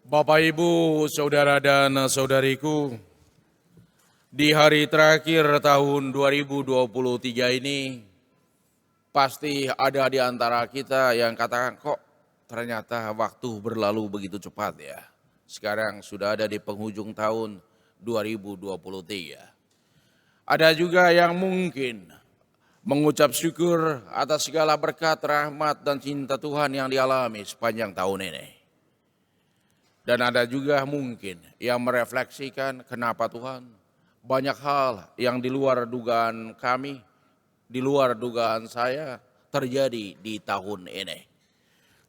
Bapak, Ibu, saudara dan saudariku, di hari terakhir tahun 2023 ini, pasti ada di antara kita yang katakan, kok ternyata waktu berlalu begitu cepat ya. Sekarang sudah ada di penghujung tahun 2023. Ada juga yang mungkin mengucap syukur atas segala berkat, rahmat, dan cinta Tuhan yang dialami sepanjang tahun ini. Dan ada juga mungkin yang merefleksikan kenapa Tuhan banyak hal yang di luar dugaan kami, di luar dugaan saya terjadi di tahun ini.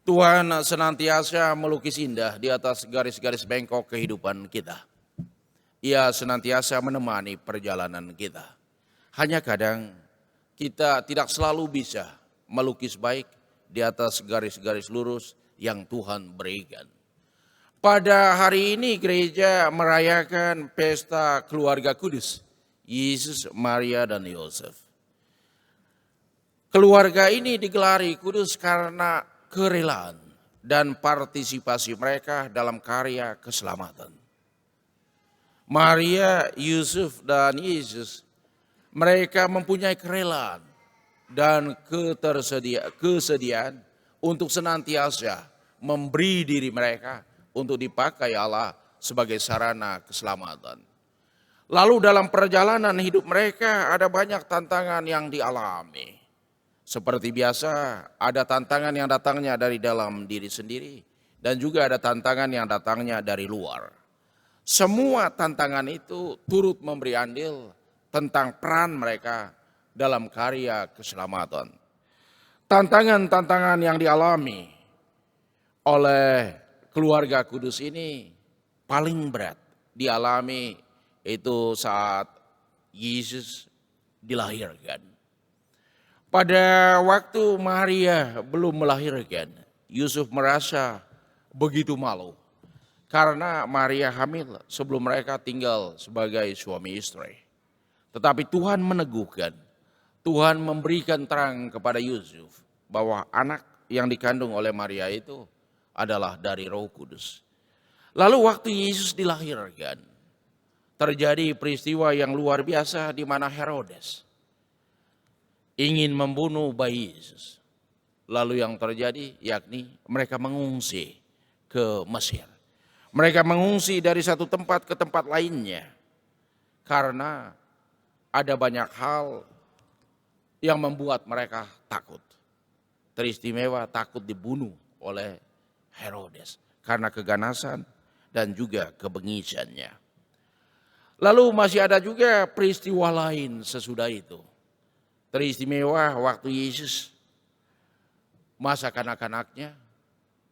Tuhan senantiasa melukis indah di atas garis-garis bengkok kehidupan kita. Ia senantiasa menemani perjalanan kita. Hanya kadang kita tidak selalu bisa melukis baik di atas garis-garis lurus yang Tuhan berikan. Pada hari ini gereja merayakan pesta keluarga kudus, Yesus, Maria, dan Yosef. Keluarga ini digelari kudus karena kerelaan dan partisipasi mereka dalam karya keselamatan. Maria, Yusuf, dan Yesus, mereka mempunyai kerelaan dan kesediaan untuk senantiasa memberi diri mereka untuk dipakai Allah sebagai sarana keselamatan. Lalu dalam perjalanan hidup mereka ada banyak tantangan yang dialami. Seperti biasa ada tantangan yang datangnya dari dalam diri sendiri dan juga ada tantangan yang datangnya dari luar. Semua tantangan itu turut memberi andil tentang peran mereka dalam karya keselamatan. Tantangan-tantangan yang dialami oleh keluarga kudus ini paling berat dialami itu saat Yesus dilahirkan. Pada waktu Maria belum melahirkan, Yusuf merasa begitu malu karena Maria hamil sebelum mereka tinggal sebagai suami istri. Tetapi Tuhan meneguhkan, Tuhan memberikan terang kepada Yusuf bahwa anak yang dikandung oleh Maria itu adalah dari Roh Kudus. Lalu waktu Yesus dilahirkan, terjadi peristiwa yang luar biasa di mana Herodes ingin membunuh bayi Yesus. Lalu yang terjadi yakni mereka mengungsi ke Mesir. Mereka mengungsi dari satu tempat ke tempat lainnya karena ada banyak hal yang membuat mereka takut. Teristimewa takut dibunuh oleh Herodes karena keganasan dan juga kebengisannya. Lalu masih ada juga peristiwa lain sesudah itu. Teristimewa waktu Yesus masa kanak-kanaknya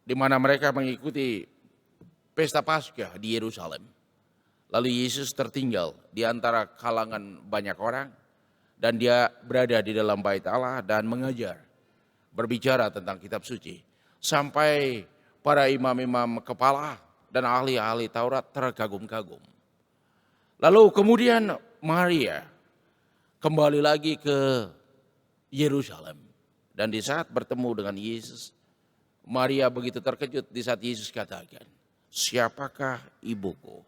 di mana mereka mengikuti pesta Paskah di Yerusalem. Lalu Yesus tertinggal di antara kalangan banyak orang dan dia berada di dalam bait Allah dan mengajar, berbicara tentang kitab suci sampai para imam-imam kepala dan ahli-ahli Taurat terkagum-kagum. Lalu kemudian Maria kembali lagi ke Yerusalem. Dan di saat bertemu dengan Yesus, Maria begitu terkejut di saat Yesus katakan, "Siapakah ibuku?"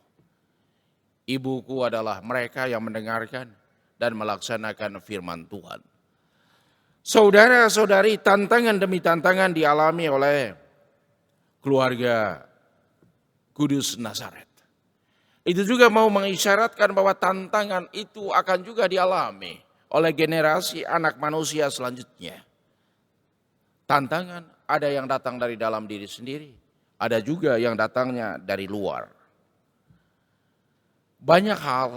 Ibuku adalah mereka yang mendengarkan dan melaksanakan firman Tuhan. Saudara-saudari, tantangan demi tantangan dialami oleh keluarga Kudus Nazaret. Itu juga mau mengisyaratkan bahwa tantangan itu akan juga dialami oleh generasi anak manusia selanjutnya. Tantangan ada yang datang dari dalam diri sendiri, ada juga yang datangnya dari luar. Banyak hal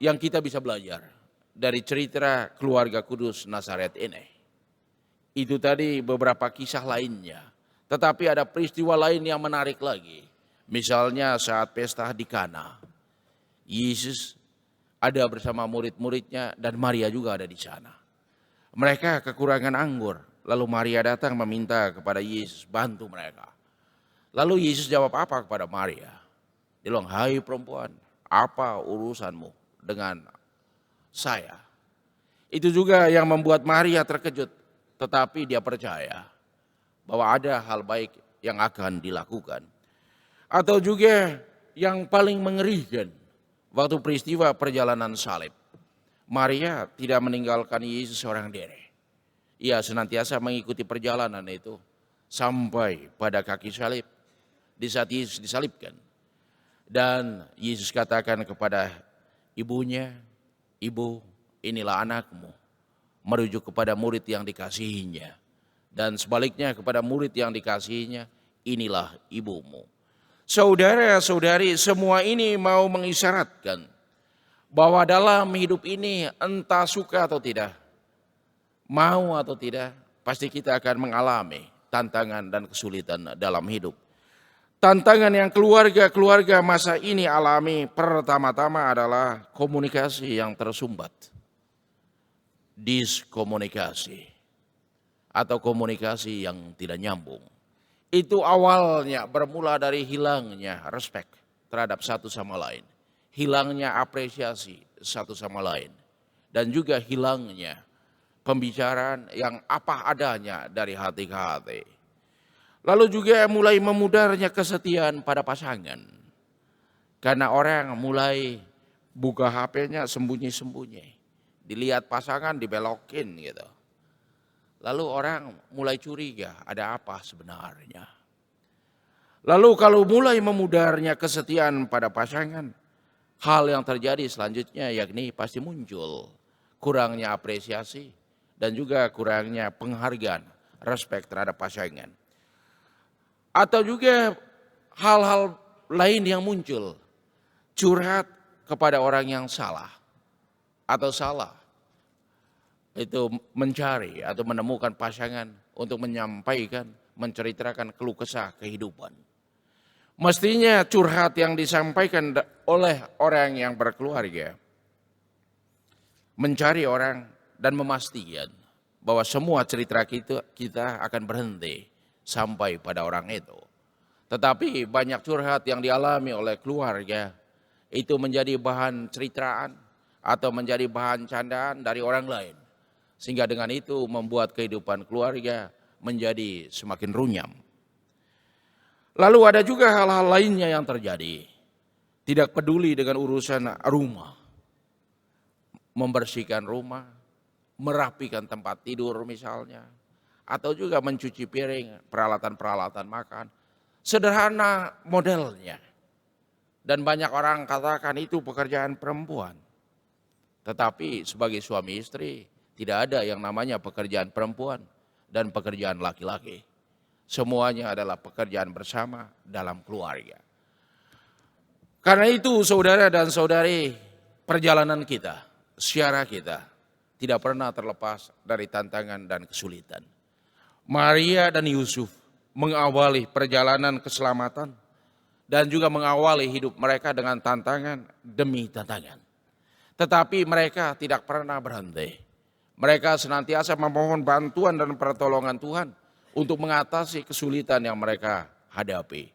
yang kita bisa belajar dari cerita keluarga Kudus Nazaret ini. Itu tadi beberapa kisah lainnya. Tetapi ada peristiwa lain yang menarik lagi. Misalnya saat pesta di Kana. Yesus ada bersama murid-muridnya dan Maria juga ada di sana. Mereka kekurangan anggur. Lalu Maria datang meminta kepada Yesus bantu mereka. Lalu Yesus jawab apa kepada Maria? Dia bilang, "Hai perempuan, apa urusanmu dengan saya?" Itu juga yang membuat Maria terkejut. Tetapi dia percaya bahwa ada hal baik yang akan dilakukan. Atau juga yang paling mengerikan, waktu peristiwa perjalanan salib. Maria tidak meninggalkan Yesus seorang diri. Ia senantiasa mengikuti perjalanan itu sampai pada kaki salib. Di saat Yesus disalibkan. Dan Yesus katakan kepada ibunya, "Ibu, inilah anakmu." Merujuk kepada murid yang dikasihinya. Dan sebaliknya kepada murid yang dikasihinya, "Inilah ibumu." Saudara-saudari, semua ini mau mengisyaratkan bahwa dalam hidup ini entah suka atau tidak, mau atau tidak, pasti kita akan mengalami tantangan dan kesulitan dalam hidup. Tantangan yang keluarga-keluarga masa ini alami pertama-tama adalah komunikasi yang tersumbat. Diskomunikasi atau komunikasi yang tidak nyambung. Itu awalnya bermula dari hilangnya respek terhadap satu sama lain. Hilangnya apresiasi satu sama lain. Dan juga hilangnya pembicaraan yang apa adanya dari hati ke hati. Lalu juga mulai memudarnya kesetiaan pada pasangan. Karena orang mulai buka HP-nya sembunyi-sembunyi. Dilihat pasangan dibelokin gitu. Lalu orang mulai curiga ada apa sebenarnya. Lalu kalau mulai memudarnya kesetiaan pada pasangan, hal yang terjadi selanjutnya yakni pasti muncul kurangnya apresiasi dan juga kurangnya penghargaan, respek terhadap pasangan. Atau juga hal-hal lain yang muncul, curhat kepada orang yang salah atau salah. Itu mencari atau menemukan pasangan untuk menyampaikan, menceritakan keluh kesah kehidupan. Mestinya curhat yang disampaikan oleh orang yang berkeluarga, mencari orang dan memastikan bahwa semua cerita kita akan berhenti sampai pada orang itu. Tetapi banyak curhat yang dialami oleh keluarga itu menjadi bahan ceritaan atau menjadi bahan candaan dari orang lain. Sehingga dengan itu membuat kehidupan keluarga menjadi semakin runyam. Lalu ada juga hal-hal lainnya yang terjadi. Tidak peduli dengan urusan rumah. Membersihkan rumah, merapikan tempat tidur misalnya. Atau juga mencuci piring, peralatan-peralatan makan. Sederhana modelnya. Dan banyak orang katakan itu pekerjaan perempuan. Tetapi sebagai suami istri, tidak ada yang namanya pekerjaan perempuan dan pekerjaan laki-laki. Semuanya adalah pekerjaan bersama dalam keluarga. Karena itu saudara dan saudari, perjalanan kita, syarah kita tidak pernah terlepas dari tantangan dan kesulitan. Maria dan Yusuf mengawali perjalanan keselamatan dan juga mengawali hidup mereka dengan tantangan demi tantangan. Tetapi mereka tidak pernah berhenti. Mereka senantiasa memohon bantuan dan pertolongan Tuhan untuk mengatasi kesulitan yang mereka hadapi.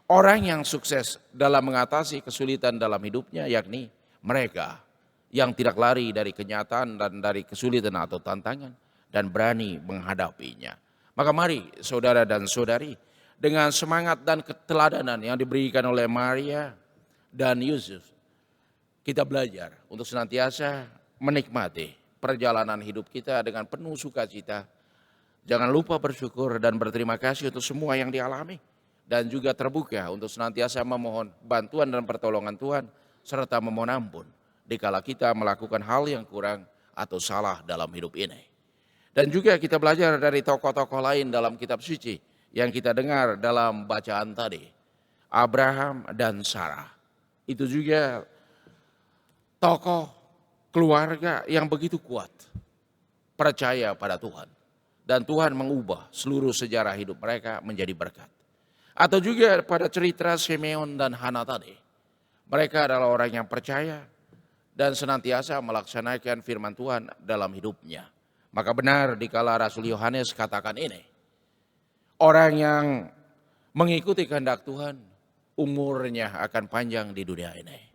Orang yang sukses dalam mengatasi kesulitan dalam hidupnya yakni mereka yang tidak lari dari kenyataan dan dari kesulitan atau tantangan dan berani menghadapinya. Maka mari saudara dan saudari dengan semangat dan keteladanan yang diberikan oleh Maria dan Yusuf, kita belajar untuk senantiasa menikmati perjalanan hidup kita dengan penuh sukacita. Jangan lupa bersyukur dan berterima kasih untuk semua yang dialami. Dan juga terbuka untuk senantiasa memohon bantuan dan pertolongan Tuhan. Serta memohon ampun dikala kita melakukan hal yang kurang atau salah dalam hidup ini. Dan juga kita belajar dari tokoh-tokoh lain dalam kitab suci yang kita dengar dalam bacaan tadi. Abraham dan Sarah. Itu juga tokoh keluarga yang begitu kuat, percaya pada Tuhan. Dan Tuhan mengubah seluruh sejarah hidup mereka menjadi berkat. Atau juga pada cerita Simeon dan Hana tadi. Mereka adalah orang yang percaya dan senantiasa melaksanakan firman Tuhan dalam hidupnya. Maka benar dikala Rasul Yohanes katakan ini. Orang yang mengikuti kehendak Tuhan, umurnya akan panjang di dunia ini.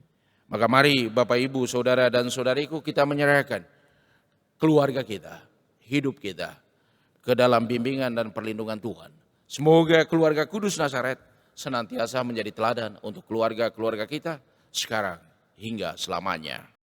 Maka mari Bapak Ibu, Saudara dan Saudariku, kita menyerahkan keluarga kita, hidup kita ke dalam bimbingan dan perlindungan Tuhan. Semoga keluarga Kudus Nazaret senantiasa menjadi teladan untuk keluarga-keluarga kita sekarang hingga selamanya.